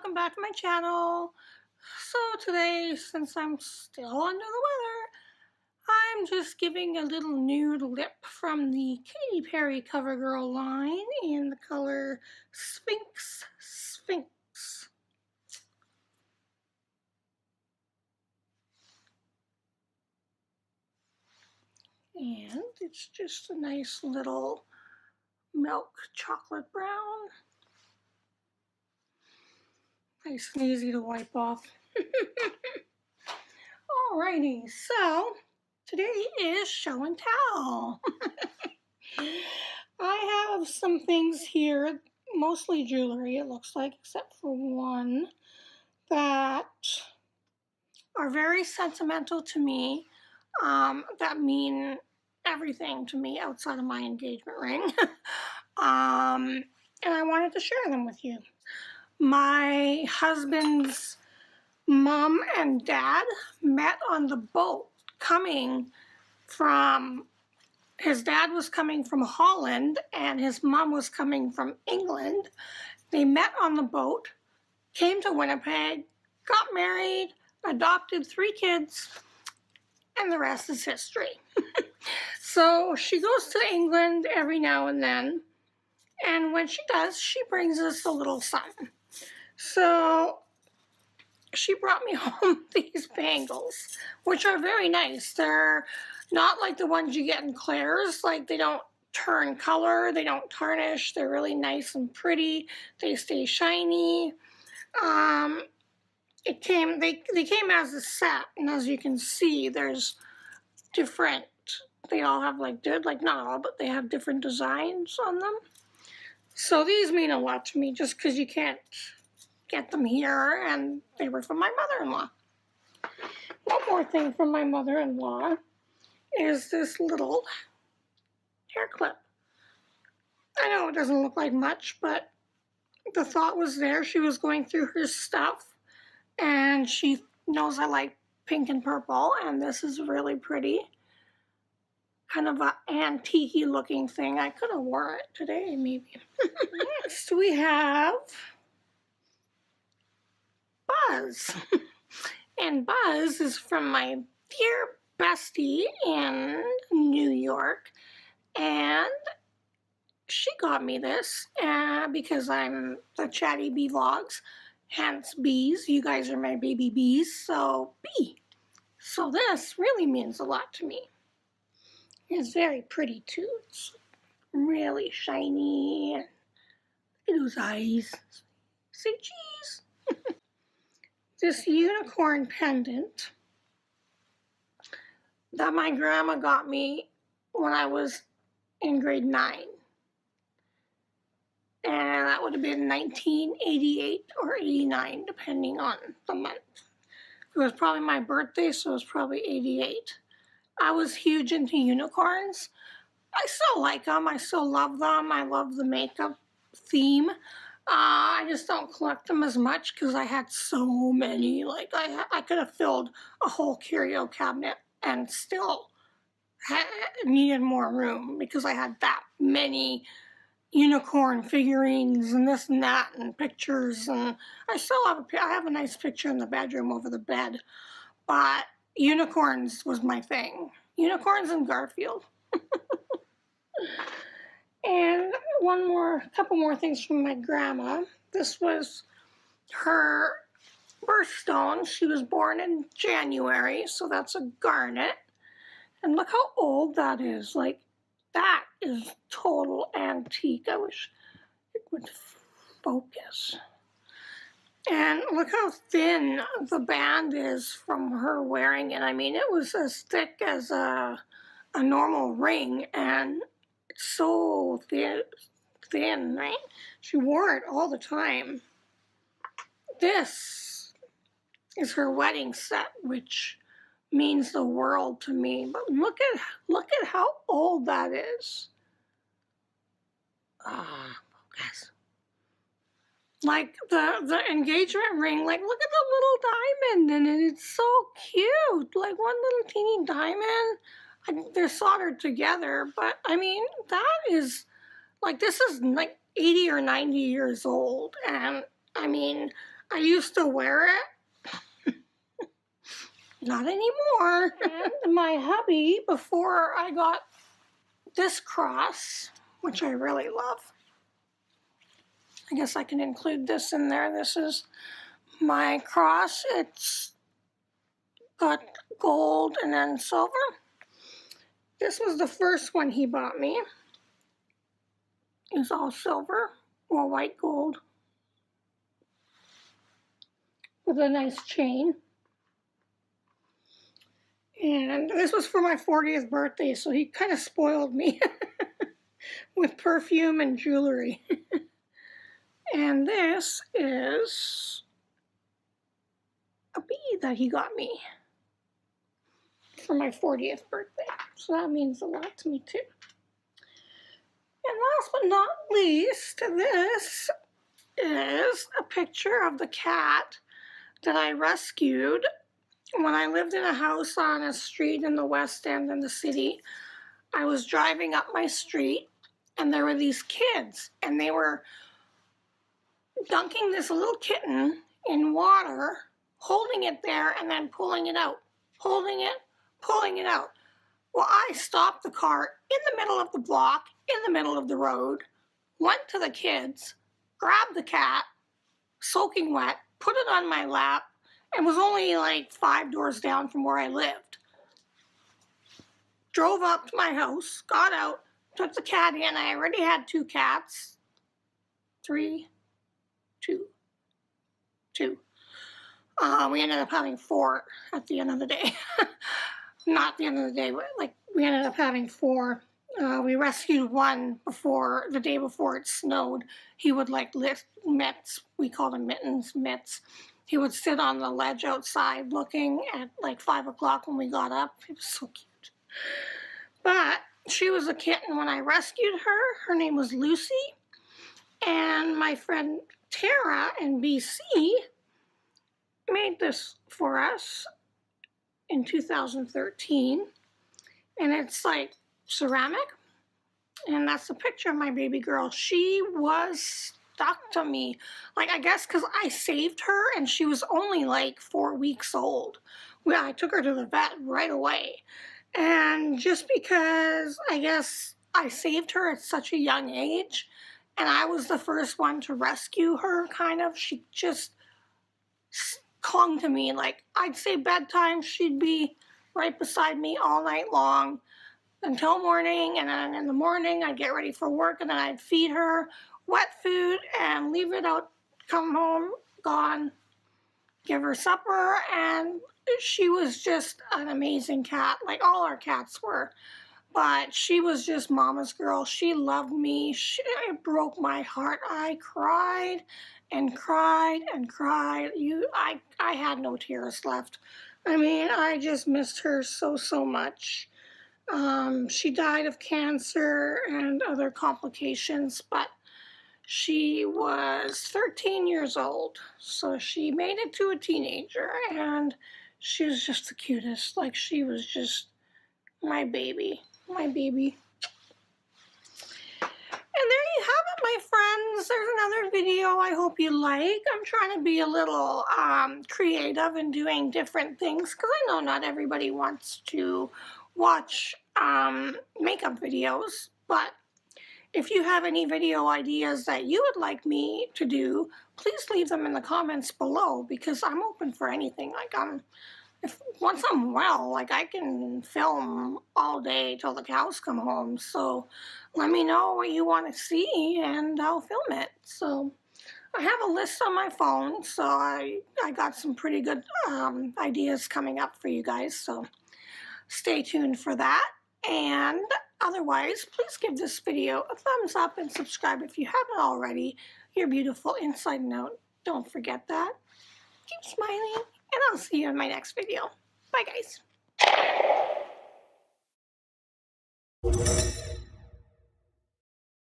welcome back to my channel. So today, since I'm still under the weather, I'm just giving a little nude lip from the Katy Perry CoverGirl line in the color Sphinx. And it's just a nice little milk chocolate brown. Nice and easy to wipe off. Alrighty, so today is show and tell. I have some things here, mostly jewelry it looks like, except for one, that are very sentimental to me, that mean everything to me outside of my engagement ring. And I wanted to share them with you. My husband's mom and dad met on the boat coming from, his dad was coming from Holland and his mom was coming from England. They met on the boat, came to Winnipeg, got married, adopted 3 kids, and the rest is history. So she goes to England every now and then, and when she does, she brings us a little something. So she brought me home these bangles, which are very nice. They're not like the ones you get in Claire's, like they don't turn color, they don't tarnish, they're really nice and pretty, they stay shiny. They came as a set, and as you can see, there's different, they all have like not all, but they have different designs on them. So these mean a lot to me just because you can't get them here, and they were from my mother-in-law. One more thing from my mother-in-law is this little hair clip. I know it doesn't look like much, but the thought was there. She was going through her stuff, and she knows I like pink and purple, and this is really pretty. Kind of an antique-y looking thing. I could have worn it today, maybe. Next, we have Buzz. And Buzz is from my dear bestie in New York, and she got me this because I'm the Chatty Bee Vlogs, hence bees. You guys are my baby bees, so bee. So this really means a lot to me. It's very pretty too. It's really shiny. Look at those eyes. Say cheese. This unicorn pendant that my grandma got me when I was in grade 9. And that would have been 1988 or 89, depending on the month. It was probably my birthday, so it was probably 88. I was huge into unicorns. I still like them. I still love them. I love the makeup theme. I just don't collect them as much because I had so many. Like I could have filled a whole curio cabinet and still needed more room because I had that many unicorn figurines and this and that and pictures. And I still have I have a nice picture in the bedroom over the bed, but unicorns was my thing. Unicorns and Garfield. And couple more things from my grandma. This was her birthstone. She was born in January, so that's a garnet. And look how old that is. Like, that is total antique. I wish it would focus. And look how thin the band is from her wearing it. I mean, it was as thick as a normal ring, and it's so thin, right? She wore it all the time. This is her wedding set, which means the world to me. But look at how old that is. Focus. Like the engagement ring, like look at the little diamond in it. It's so cute. Like one little teeny diamond. They're soldered together, but I mean, that is, like, this is like 80 or 90 years old. And I mean, I used to wear it. Not anymore. And my hubby, before I got this cross, which I really love. I guess I can include this in there. This is my cross. It's got gold and then silver. This was the first one he bought me. It's all silver or white gold with a nice chain. And this was for my 40th birthday, so he kind of spoiled me with perfume and jewelry. And this is a bead that he got me for my 40th birthday. So that means a lot to me too. And last but not least, this is a picture of the cat that I rescued when I lived in a house on a street in the West End in the city. I was driving up my street and there were these kids and they were dunking this little kitten in water, holding it there and then pulling it out, holding it, pulling it out. Well, I stopped the car in the middle of the block, in the middle of the road, went to the kids, grabbed the cat, soaking wet, put it on my lap, and was only like 5 doors down from where I lived. Drove up to my house, got out, took the cat in. I already had 2 cats. 3, 2. We ended up having 4 at the end of the day. Not the end of the day, but like we ended up having 4. We rescued one before, the day before it snowed. He would like lift mitts, we called them mittens, mitts. He would sit on the ledge outside looking at like 5 o'clock when we got up. It was so cute. But she was a kitten when I rescued her. Her name was Lucy. And my friend Tara in BC made this for us in 2013. And it's like ceramic. And that's a picture of my baby girl. She was stuck to me. Like, I guess because I saved her and she was only like 4 weeks old. Well, I took her to the vet right away. And just because I guess I saved her at such a young age and I was the first one to rescue her, kind of, she just clung to me. Like, I'd say bedtime, she'd be right beside me all night long until morning, and then in the morning I'd get ready for work and then I'd feed her wet food and leave it out, come home, gone, give her supper, and she was just an amazing cat, like all our cats were. But she was just mama's girl. She loved me. It broke my heart. I cried and cried and cried. I had no tears left. I mean, I just missed her so, so much. She died of cancer and other complications, but she was 13 years old, so she made it to a teenager, and she was just the cutest. Like, she was just my baby, my baby. And there you have it, my friends. There's another video I hope you like. I'm trying to be a little creative and doing different things, because I know not everybody wants to watch makeup videos, but if you have any video ideas that you would like me to do, please leave them in the comments below, because I'm open for anything. Like, once I'm well, like, I can film all day till the cows come home. So let me know what you want to see and I'll film it. So I have a list on my phone, so I got some pretty good ideas coming up for you guys. So stay tuned for that. And otherwise, please give this video a thumbs up and subscribe if you haven't already. You're beautiful inside and out. Don't forget that. Keep smiling, and I'll see you in my next video. Bye, guys.